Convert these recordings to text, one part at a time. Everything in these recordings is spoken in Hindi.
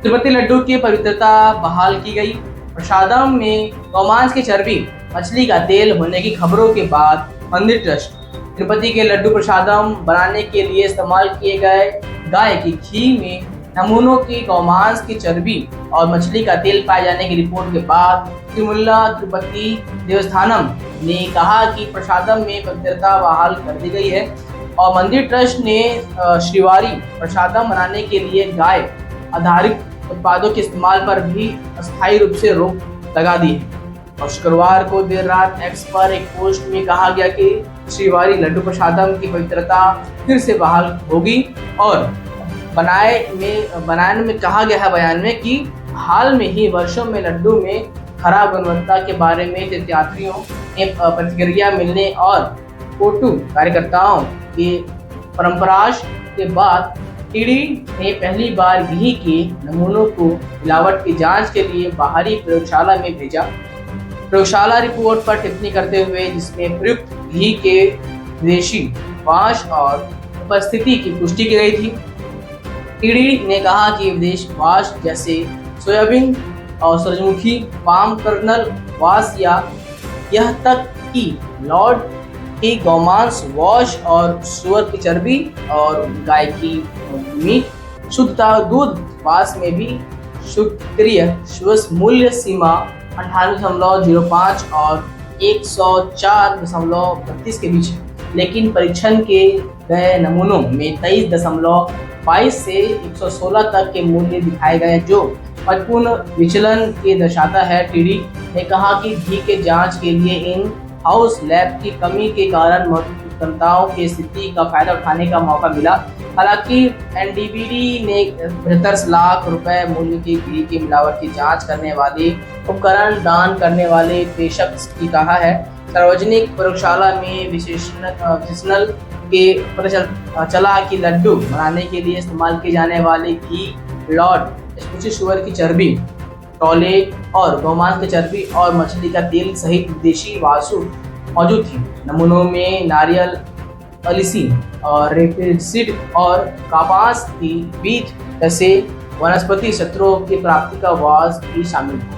तिरुपति लड्डू की पवित्रता बहाल की गई। प्रसादम में गौमांस की चर्बी, मछली का तेल होने की खबरों के बाद मंदिर ट्रस्ट तिरुपति के लड्डू प्रसादम बनाने के लिए इस्तेमाल किए गए गाय की घी में नमूनों की गौमांस की चर्बी और मछली का तेल पाए जाने की रिपोर्ट के बाद तिरुमला तिरुपति देवस्थानम ने कहा कि प्रसादम में पवित्रता बहाल कर दी गई है और मंदिर ट्रस्ट ने श्रीवारी प्रसादम बनाने के लिए गाय आधारित उत्पादों के इस्तेमाल पर भी अस्थायी रूप से रोक लगा दी है। और शुक्रवार को देर रात एक्स पर एक पोस्ट में कहा गया कि श्रीवारी लड्डू प्रसादम की पवित्रता फिर से बहाल होगी और बनाने में कहा गया है बयान में कि हाल में ही वर्षों में लड्डू में खराब गुणवत्ता के बारे में तीर्थयात्रियों ने प्रतिक्रिया मिलने और कोटू कार्यकर्ताओं के परंपराज के बाद ईडी ने पहली बार घी के नमूनों को मिलावट की जांच के लिए बाहरी प्रयोगशाला में भेजा। प्रयोगशाला रिपोर्ट पर टिप्पणी करते हुए जिसमें प्रयुक्त घी के विदेशी वाश और उपस्थिति की पुष्टि की गई थी। ईडी ने कहा कि विदेश वाश जैसे सोयाबीन और सूरजमुखी, पाम कर्नल वाश या यह तक कि लॉर्ड की गौमांस वॉश और सुअर की चर्बी और गाय की मीट शुद्धता दूध वाश में भी शुक्रिय श्वस मूल्य सीमा 98.05 और 104.32 के बीच है। लेकिन परीक्षण के गए नमूनों में 23.22 से 116 तक के मूल्य दिखाए गए जो महत्वपूर्ण विचलन के दर्शाता है। टीडी ने कहा कि घी के जांच के लिए इन हाउस लैब की कमी के कारण मतदाताओं की स्थिति का फायदा उठाने का मौका मिला। हालांकि एनडीबीडी ने 75 लाख रुपए मूल्य की घी की मिलावट की जांच करने वाले उपकरण दान करने वाले पेशक की कहा है। सार्वजनिक प्रयोगशाला में विशेषज्ञ के पता चला कि लड्डू बनाने के लिए इस्तेमाल किए जाने वाले घी, लॉर्ड स्पूची सुअर की चर्बी, टोले और गौमांस की चर्बी और मछली का तेल सहित विदेशी वासु मौजूद थी। नमूनों में नारियल, अलिसी और रेपसीड और कपास की बीज जैसे वनस्पति शत्रुओं की प्राप्ति का वास भी शामिल था।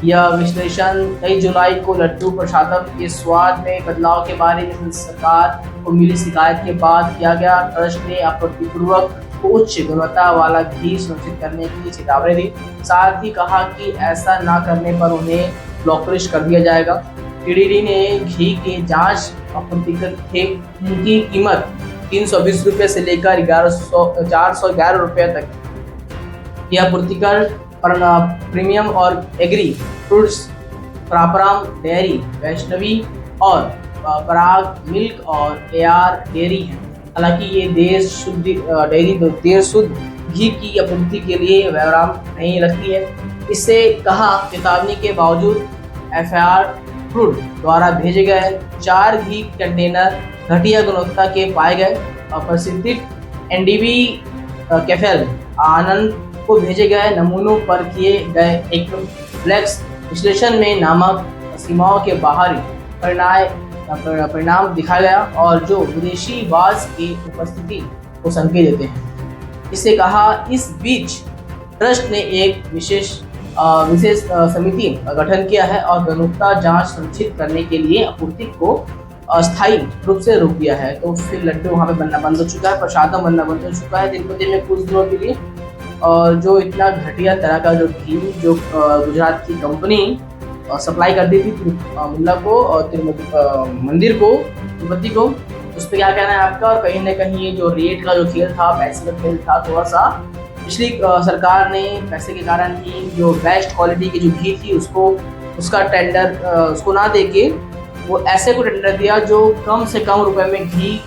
यह विश्लेषण 23 जुलाई को लड्डू प्रसादम के स्वाद में बदलाव के बारे में सरकार को मिली शिकायत के बाद किया गया। ट्रस्ट ने आपत्तिपूर्वक उच्च गुणवत्ता वाला घी सुनिश्चित करने की चेतावनी दी। साथ ही कहा कि ऐसा न करने पर उन्हें ब्लॉकलिस्ट कर दिया जाएगा। टीडीडी ने घी के जांच आपूर्तिकर थे उनकी कीमत 320 रुपये से लेकर 411 रुपये तक। यह आपूर्तिकर प्रीमियम और एग्री फ्रूट्स, प्रापराम डेयरी, वैष्णवी और पराग मिल्क और एआर डेयरी है। हालांकि ये देर शुद्ध घी की आपूर्ति के लिए व्यवहार नहीं रखती है। इससे कहा चेतावनी के बावजूद एफआईआर फ्रूट द्वारा भेजे गए 4 घी कंटेनर घटिया गुणवत्ता के पाए गए और प्रसिद्ध एनडीबी कैफेल आनंद को भेजे गए नमूनों पर किए गए एक फ्लेक्स विश्लेषण में नामक सीमाओं के बाहरी परिणाम दिखाया गया और जो विदेशी वास की उपस्थिति को संकेत देते हैं। इसे कहा इस बीच ट्रस्ट ने एक विशेष समिति का गठन किया है और गुणवत्ता जांच सुनिश्चित करने के लिए आपूर्ति को अस्थायी रूप से रोक दिया है। तो फिर लड्डू वहाँ पे बनना बंद हो चुका है, प्रसादम बनना बंद हो चुका है तिरुपति में कुछ दिनों के लिए। और जो इतना घटिया तरह का जो घी जो गुजरात की कंपनी सप्लाई कर दी थी मुल्ला को और मंदिर को, तिरुपति को, उस पर क्या कहना है आपका? और कहीं ना कहीं ये जो रेट का जो खेल था, पैसे का खेल था, थोड़ा सा पिछली सरकार ने पैसे के कारण ही जो बेस्ट क्वालिटी की जो घी थी उसका टेंडर उसको ना देके वो ऐसे को टेंडर दिया जो कम से कम रुपए में घी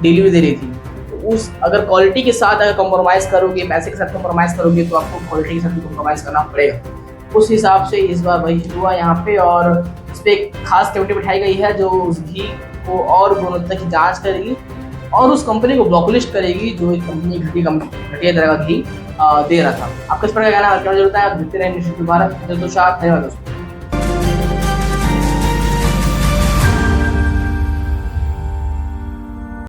डिलीवरी दे रही थी। तो अगर क्वालिटी के साथ अगर कॉम्प्रोमाइज़ करोगे, पैसे के साथ कॉम्प्रोमाइज़ करोगे तो आपको क्वालिटी के साथ भी कॉम्प्रोमाइज़ करना पड़ेगा। उस हिसाब से इस बार वही हुआ यहाँ पे और इस पर एक खास कमेटी बिठाई गई है जो उस घी को और गुणवत्ता की जांच करेगी और उस कंपनी को ब्लॉकलिस्ट करेगी जो एक कंपनी घटिया तरह का घी दे रहा था। आपका इस पर क्या कहना है? जरूरत है आप देखते रहें न्यूज़ भारत। धन्यवाद दोस्तों।